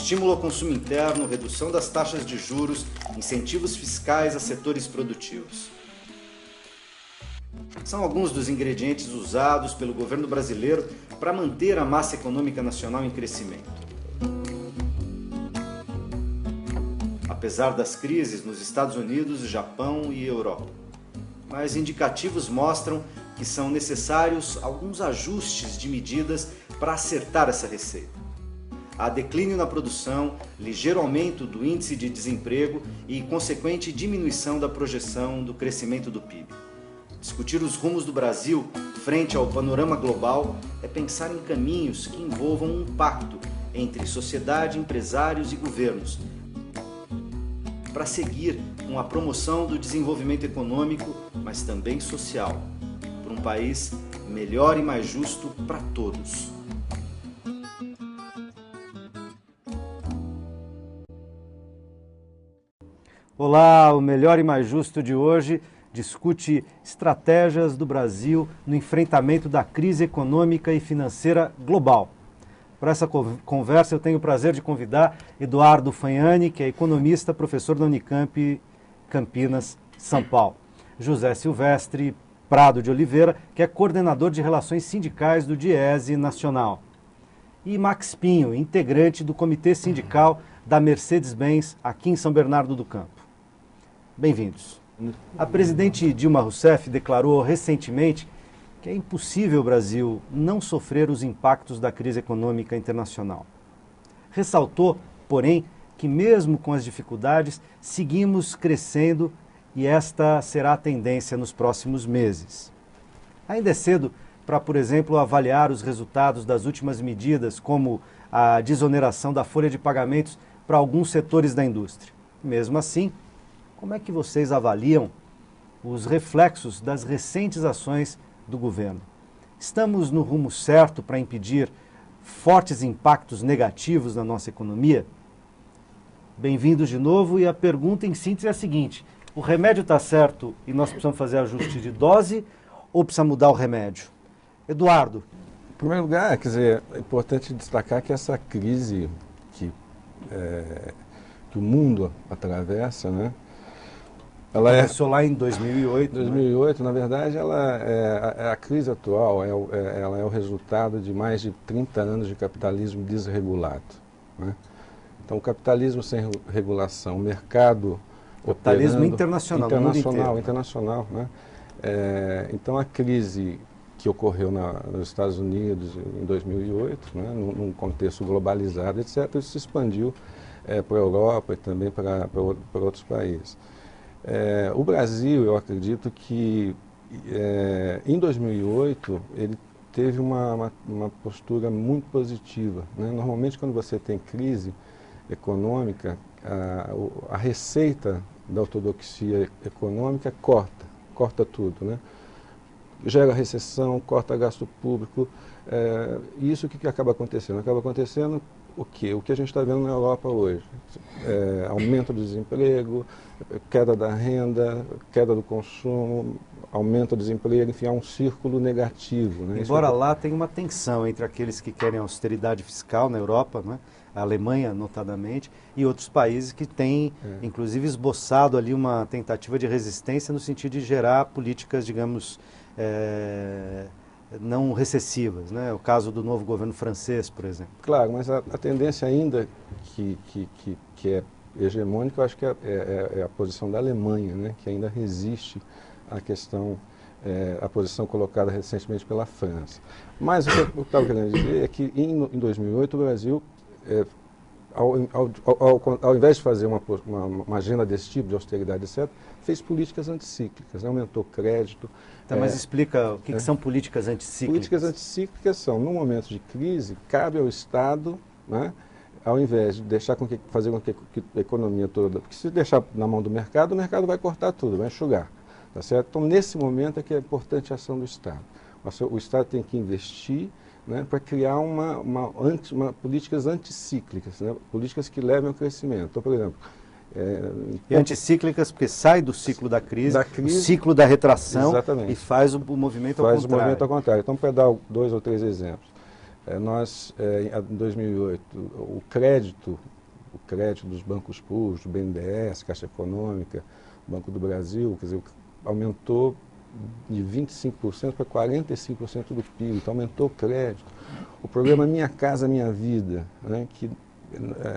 estímulo ao consumo interno, redução das taxas de juros, incentivos fiscais a setores produtivos. São alguns dos ingredientes usados pelo governo brasileiro para manter a massa econômica nacional em crescimento. Apesar das crises nos Estados Unidos, Japão e Europa. Mas indicativos mostram que são necessários alguns ajustes de medidas para acertar essa receita. Há declínio na produção, ligeiro aumento do índice de desemprego e consequente diminuição da projeção do crescimento do PIB. Discutir os rumos do Brasil frente ao panorama global é pensar em caminhos que envolvam um pacto entre sociedade, empresários e governos, para seguir com a promoção do desenvolvimento econômico, mas também social, para um país melhor e mais justo para todos. Olá, o Melhor e Mais Justo de hoje discute estratégias do Brasil no enfrentamento da crise econômica e financeira global. Para essa conversa eu tenho o prazer de convidar Eduardo Fagnani, que é economista, professor da Unicamp Campinas, São Paulo. José Silvestre Prado de Oliveira, que é coordenador de relações sindicais do Diese Nacional. E Max Pinho, integrante do Comitê Sindical da Mercedes-Benz aqui em São Bernardo do Campo. Bem-vindos. A presidente Dilma Rousseff declarou recentemente que é impossível o Brasil não sofrer os impactos da crise econômica internacional. Ressaltou, porém, que mesmo com as dificuldades, seguimos crescendo e esta será a tendência nos próximos meses. Ainda é cedo para, por exemplo, avaliar os resultados das últimas medidas, como a desoneração da folha de pagamentos para alguns setores da indústria. Mesmo assim, como é que vocês avaliam os reflexos das recentes ações do governo? Estamos no rumo certo para impedir fortes impactos negativos na nossa economia? Bem-vindos de novo, e a pergunta em síntese é a seguinte: o remédio está certo e nós precisamos fazer ajuste de dose ou precisa mudar o remédio? Eduardo. Em primeiro lugar, quer dizer, é importante destacar que essa crise que o mundo atravessa, né? Ela começou lá em 2008. 2008, né? Na verdade, a crise atual ela é o resultado de mais de 30 anos de capitalismo desregulado, né? Então, o capitalismo sem regulação, o mercado capitalismo internacional, internacional, né? Então, a crise que ocorreu nos Estados Unidos em 2008, né? Num contexto globalizado, etc., isso se expandiu para a Europa e também para outros países. O Brasil, eu acredito que em 2008 ele teve uma postura muito positiva, né? Normalmente, quando você tem crise econômica, a receita da ortodoxia econômica corta tudo, né? Gera recessão, corta gasto público. Isso o que acaba acontecendo? Acaba acontecendo o quê? O que a gente está vendo na Europa hoje. Aumento do desemprego, queda da renda, queda do consumo, aumento do desemprego, enfim, há um círculo negativo, né? Embora lá tenha uma tensão entre aqueles que querem austeridade fiscal na Europa, né? A Alemanha, notadamente, e outros países que têm, inclusive, esboçado ali uma tentativa de resistência no sentido de gerar políticas, digamos, não recessivas, né? O caso do novo governo francês, por exemplo. Claro, mas a tendência ainda que é hegemônica, eu acho que é a posição da Alemanha, né? Que ainda resiste à questão, a posição colocada recentemente pela França. Mas o que eu estava querendo dizer é que em 2008 o Brasil, ao invés de fazer uma agenda desse tipo, de austeridade, etc., fez políticas anticíclicas, né? Aumentou crédito. Tá, mas explica o que são políticas anticíclicas. Políticas anticíclicas são, no momento de crise, cabe ao Estado, né? Ao invés de fazer com que a economia toda... Porque se deixar na mão do mercado, o mercado vai cortar tudo, vai enxugar. Tá certo? Então, nesse momento é que é importante a ação do Estado. O Estado tem que investir, né, para criar políticas anticíclicas, né, políticas que levem ao crescimento. Então, por exemplo... E anticíclicas porque sai do ciclo da crise, o ciclo da retração, exatamente, e faz o movimento ao contrário. O movimento ao contrário. Então, para dar 2 ou 3 exemplos. Em 2008, o crédito crédito dos bancos públicos, do BNDES, Caixa Econômica, Banco do Brasil, quer dizer, aumentou de 25% para 45% do PIB, então aumentou o crédito. O programa Minha Casa Minha Vida, né, que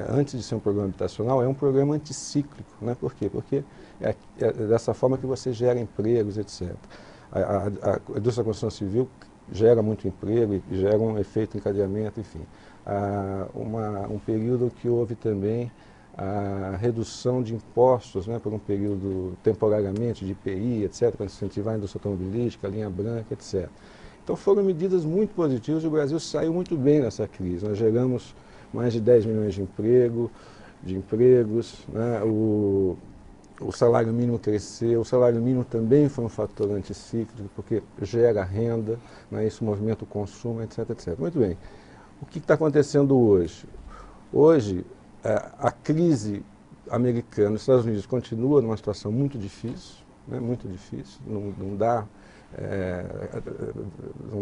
antes de ser um programa habitacional, é um programa anticíclico. Né? Por quê? Porque é dessa forma que você gera empregos, etc. A indústria da construção civil gera muito emprego e gera um efeito encadeamento, enfim. Um período que houve também a redução de impostos, né, por um período temporariamente de IPI, etc., para incentivar a indústria automobilística, a linha branca, etc. Então foram medidas muito positivas e o Brasil saiu muito bem nessa crise. Nós geramos mais de 10 milhões de empregos, né, o salário mínimo cresceu, o salário mínimo também foi um fator anticíclico, porque gera renda, né, isso movimenta o consumo, etc., etc. Muito bem. O que está acontecendo hoje? Hoje, a crise americana nos Estados Unidos continua numa situação muito difícil, né, muito difícil, não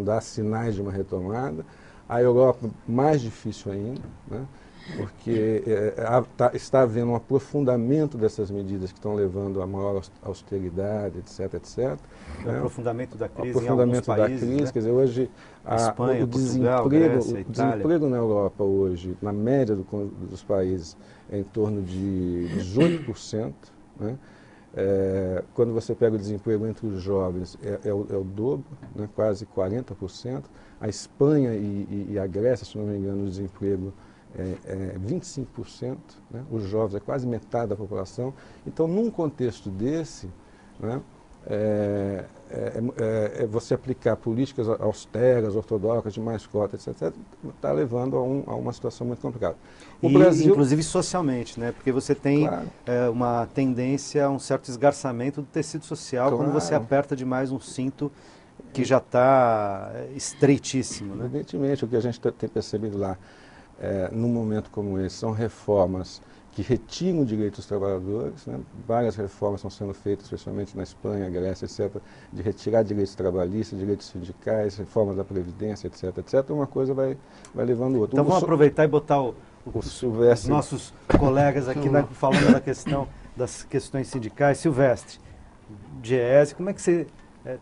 dá sinais de uma retomada. A Europa, mais difícil ainda, né, porque está havendo um aprofundamento dessas medidas que estão levando a maior austeridade, etc., etc. O aprofundamento da crise aprofundamento em alguns países, da crise, né? quer dizer, hoje Espanha, o Portugal, desemprego, Grécia, o desemprego na Europa hoje, na média dos países, é em torno de 18%. Né? Quando você pega o desemprego entre os jovens, é o dobro, né? Quase 40%. A Espanha e a Grécia, se não me engano, o desemprego é 25%, né? Os jovens é quase metade da população. Então, num contexto desse, né, você aplicar políticas austeras, ortodoxas, de mais cotas, etc., está levando a uma situação muito complicada. O Brasil, inclusive socialmente, né? Porque você tem claro, uma tendência a um certo esgarçamento do tecido social, claro, quando você aperta demais um cinto que já está estreitíssimo. Né? Evidentemente, o que a gente tem percebido lá, num momento como esse, são reformas que retiram direitos dos trabalhadores, né? Várias reformas estão sendo feitas, especialmente na Espanha, Grécia, etc., de retirar direitos trabalhistas, direitos sindicais, reformas da Previdência, etc., etc., uma coisa vai levando outra. Então vamos aproveitar e botar os nossos colegas aqui falando das questões sindicais. Silvestre, Diese, como é que você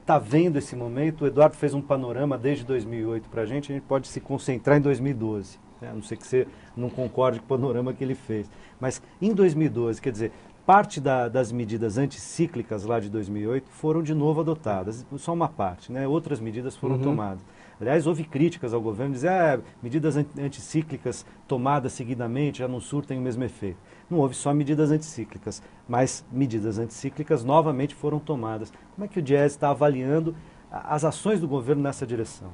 está vendo esse momento? O Eduardo fez um panorama desde 2008 para a gente pode se concentrar em 2012. A não ser que você não concorde com o panorama que ele fez. Mas em 2012, quer dizer, parte das medidas anticíclicas lá de 2008 foram de novo adotadas, só uma parte, né? Outras medidas foram tomadas. Aliás, houve críticas ao governo, dizer medidas anticíclicas tomadas seguidamente já não surtem o mesmo efeito. Não houve só medidas anticíclicas, mas medidas anticíclicas novamente foram tomadas. Como é que o Diese está avaliando as ações do governo nessa direção?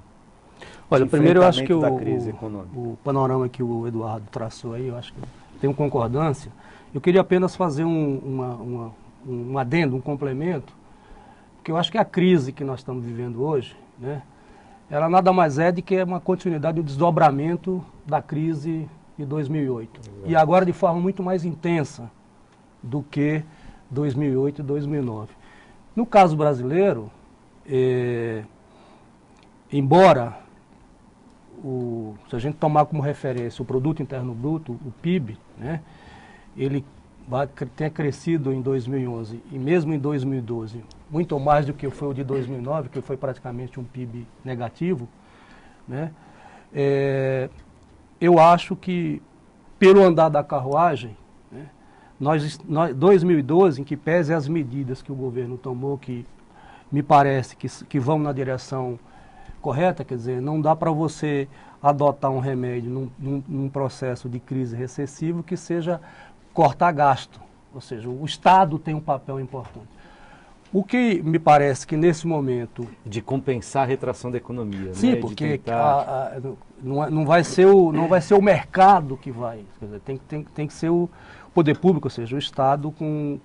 Olha, primeiro eu acho que o panorama que o Eduardo traçou aí, eu acho que tem uma concordância. Eu queria apenas fazer um adendo, um complemento, porque eu acho que a crise que nós estamos vivendo hoje, né, ela nada mais é do que uma continuidade do desdobramento da crise de 2008. Exato. E agora de forma muito mais intensa do que 2008 e 2009. No caso brasileiro, embora se a gente tomar como referência o Produto Interno Bruto, o PIB, né, ele tenha crescido em 2011 e mesmo em 2012, muito mais do que foi o de 2009, que foi praticamente um PIB negativo, né, eu acho que, pelo andar da carruagem, né, 2012, em que pese as medidas que o governo tomou, que me parece que vão na direção correta, quer dizer, não dá para você adotar um remédio num processo de crise recessivo que seja cortar gasto, ou seja, o Estado tem um papel importante. O que me parece que nesse momento... De compensar a retração da economia. Sim, né? porque não vai ser o mercado que vai, quer dizer, tem que ser o poder público, ou seja, o Estado com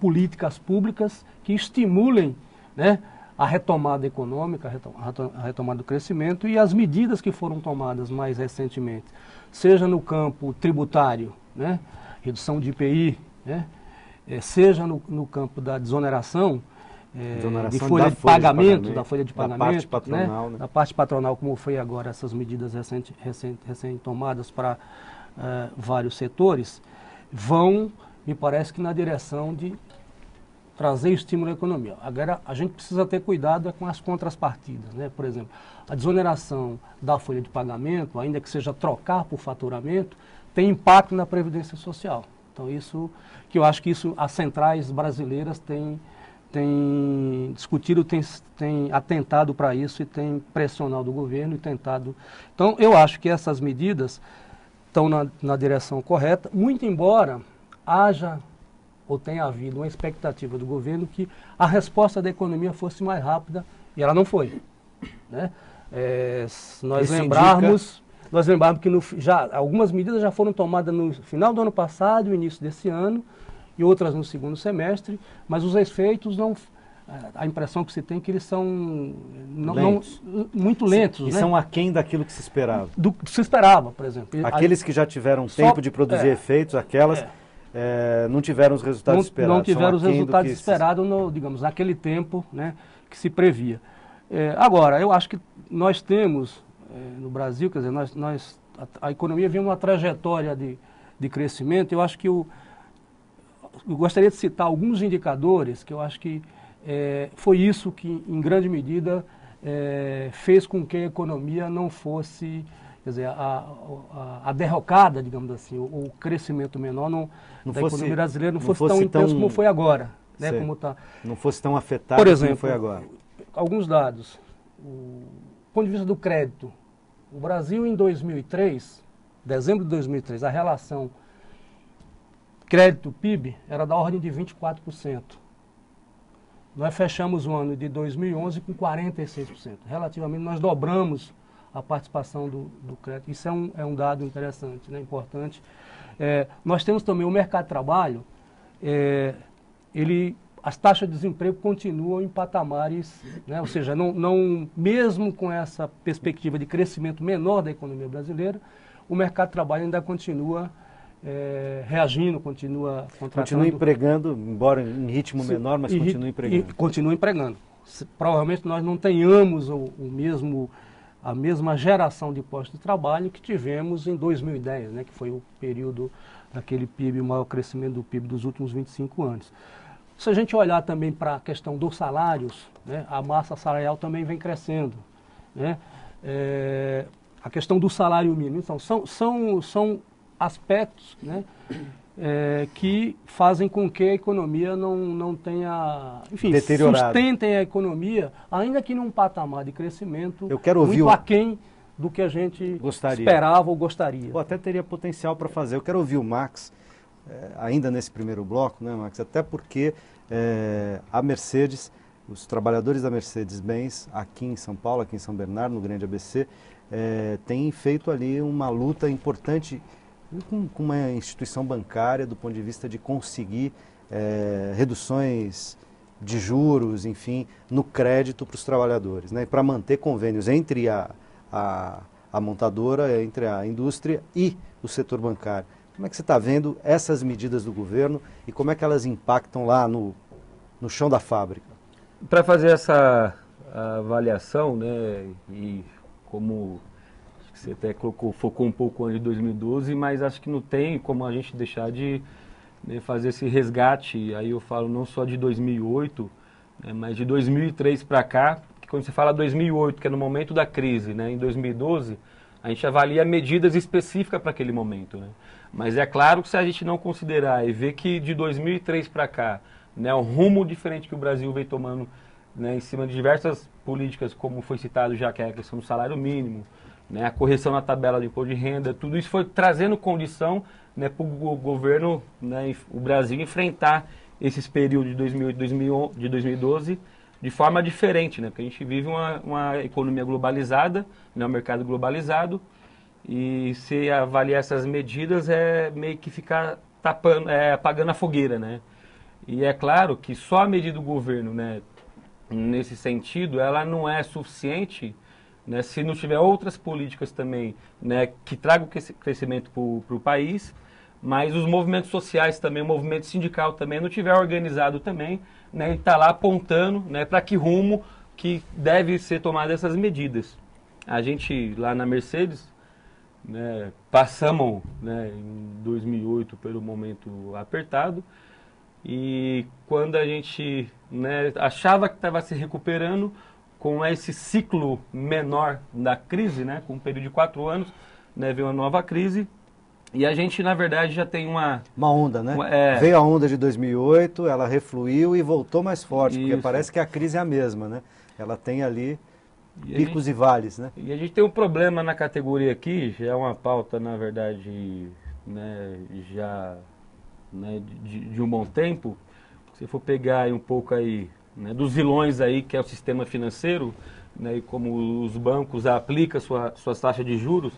políticas públicas que estimulem, né, a retomada econômica, a retomada do crescimento e as medidas que foram tomadas mais recentemente, seja no campo tributário, né, redução de IPI, né, seja no campo da desoneração, de folha de pagamento, da folha de pagamento, da parte patronal, né, da parte patronal, como foi agora essas medidas recém tomadas para vários setores, vão, me parece que na direção de trazer estímulo à economia. Agora, a gente precisa ter cuidado com as contrapartidas, né? Por exemplo, a desoneração da folha de pagamento, ainda que seja trocar por faturamento, tem impacto na Previdência Social. Então, isso que eu acho que isso as centrais brasileiras têm discutido, têm atentado para isso e têm pressionado o governo e tentado. Então, eu acho que essas medidas estão na direção correta, muito embora haja ou tenha havido uma expectativa do governo que a resposta da economia fosse mais rápida, e ela não foi, né? Nós lembrarmos que algumas medidas já foram tomadas no final do ano passado e início desse ano, e outras no segundo semestre, mas os efeitos não... A impressão que se tem é que eles são muito lentos. E né? são aquém daquilo que se esperava. Do que se esperava, por exemplo. Aqueles que já tiveram tempo de produzir efeitos, aquelas... não tiveram os resultados esperados. Não tiveram os resultados esperados, digamos, naquele tempo, né, que se previa. Agora, eu acho que nós temos, no Brasil, quer dizer, a economia vem uma trajetória de crescimento. Eu acho que eu gostaria de citar alguns indicadores que eu acho que foi isso que, em grande medida, fez com que a economia não fosse... Quer dizer, a derrocada, digamos assim, o crescimento menor da economia brasileira não fosse tão intenso como foi agora. Né, não fosse tão afetado por exemplo, como foi agora. Alguns dados. Do ponto de vista do crédito, o Brasil em 2003, dezembro de 2003, a relação crédito-PIB era da ordem de 24%. Nós fechamos o ano de 2011 com 46%. Relativamente, nós dobramos a participação do crédito. Isso é um dado interessante, né, importante. Nós temos também o mercado de trabalho, as taxas de desemprego continuam em patamares, né, ou seja, mesmo com essa perspectiva de crescimento menor da economia brasileira, o mercado de trabalho ainda continua reagindo, continua contratando. Continua empregando, embora em ritmo menor, mas continua empregando. Continua empregando. Provavelmente nós não tenhamos a mesma geração de postos de trabalho que tivemos em 2010, né, que foi o período daquele PIB, o maior crescimento do PIB dos últimos 25 anos. Se a gente olhar também para a questão dos salários, né, a massa salarial também vem crescendo, né? A questão do salário mínimo. Então, são aspectos, né, que fazem com que a economia não tenha, enfim, sustentem a economia, ainda que num patamar de crescimento muito aquém do que a gente esperava ou gostaria. Ou até teria potencial para fazer. Eu quero ouvir o Max, ainda nesse primeiro bloco, né, Max? Até porque a Mercedes, os trabalhadores da Mercedes-Benz, aqui em São Paulo, aqui em São Bernardo, no Grande ABC, têm feito ali uma luta importante com uma instituição bancária do ponto de vista de conseguir reduções de juros, enfim, no crédito para os trabalhadores, né, para manter convênios entre a montadora, entre a indústria e o setor bancário. Como é que você está vendo essas medidas do governo e como é que elas impactam lá no chão da fábrica? Para fazer essa avaliação, né, e como você até focou um pouco antes de 2012, mas acho que não tem como a gente deixar de fazer esse resgate, aí eu falo não só de 2008, né, mas de 2003 para cá, que quando você fala 2008, que é no momento da crise, né, em 2012, a gente avalia medidas específicas para aquele momento, né? Mas é claro que se a gente não considerar e ver que de 2003 para cá, né, o rumo diferente que o Brasil vem tomando, né, em cima de diversas políticas, como foi citado já, que é a questão do salário mínimo, né, a correção na tabela do imposto de renda, tudo isso foi trazendo condição, né, para o governo, né, o Brasil enfrentar esses períodos de 2008, de 2012 de forma diferente, né, porque a gente vive uma economia globalizada, né, um mercado globalizado, e se avaliar essas medidas é meio que ficar apagando a fogueira, né? E é claro que só a medida do governo, né, nesse sentido, ela não é suficiente, né, se não tiver outras políticas também, né, que tragam crescimento para o país, mas os movimentos sociais também, o movimento sindical também não tiver organizado também, né, e está lá apontando, né, para que rumo que deve ser tomada essas medidas. A gente lá na Mercedes, né, passamos, né, em 2008 pelo momento apertado, e quando a gente, né, achava que estava se recuperando, com esse ciclo menor da crise, né, com um período de 4 anos, né, veio uma nova crise, e a gente, na verdade, já tem uma onda, né? Veio a onda de 2008, ela refluiu e voltou mais forte, porque parece que a crise é a mesma, né? Ela tem ali picos e vales, né? E a gente tem um problema na categoria aqui, já é uma pauta, na verdade, né, já, né, de um bom tempo. Se for pegar aí um pouco aí, né, dos vilões aí, que é o sistema financeiro, né, e como os bancos aplicam suas taxas de juros,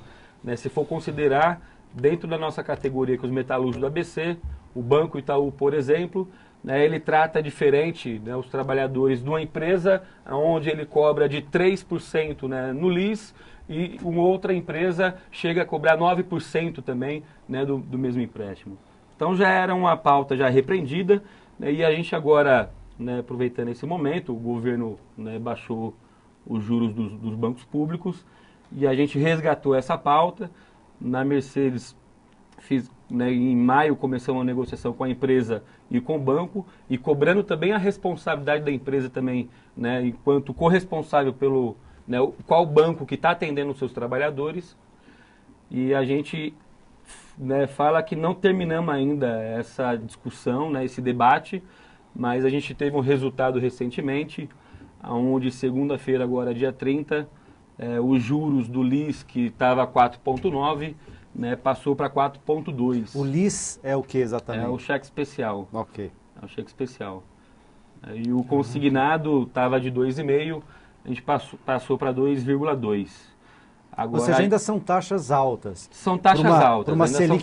né, se for considerar dentro da nossa categoria, que os metalúrgicos do ABC, o Banco Itaú, por exemplo, né, ele trata diferente, né, os trabalhadores de uma empresa, onde ele cobra de 3%, né, no LIS, e uma outra empresa chega a cobrar 9% também, né, do mesmo empréstimo. Então já era uma pauta já repreendida, né, e a gente agora, né, aproveitando esse momento, o governo, né, baixou os juros dos bancos públicos, e a gente resgatou essa pauta. Na Mercedes, né, em maio começamos uma negociação com a empresa e com o banco, e cobrando também a responsabilidade da empresa também, né, enquanto corresponsável pelo, né, qual banco que está atendendo os seus trabalhadores. E a gente, né, fala que não terminamos ainda essa discussão, né, esse debate, mas a gente teve um resultado recentemente, onde segunda-feira, agora dia 30, os juros do LIS, que estava 4,9, né, passou para 4,2. O LIS é o que exatamente? É o cheque especial. Ok. É o cheque especial. E o consignado estava de 2,5, a gente passou para 2,2. Ou seja, ainda são taxas altas. São taxas altas. Para uma Selic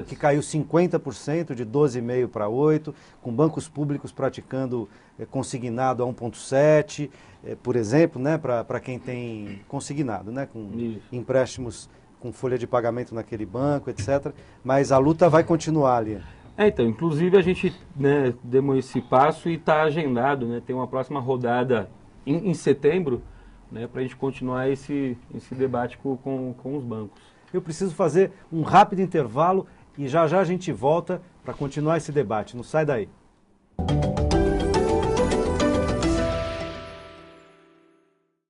que caiu 50%, de 12,5 para 8, com bancos públicos praticando consignado a 1,7, por exemplo, né, para quem tem consignado, né, com empréstimos com folha de pagamento naquele banco, etc. Mas a luta vai continuar ali. Então, inclusive a gente, né, demos esse passo e está agendado, né, tem uma próxima rodada em setembro, né, para a gente continuar esse debate com os bancos. Eu preciso fazer um rápido intervalo e já já a gente volta para continuar esse debate. Não sai daí.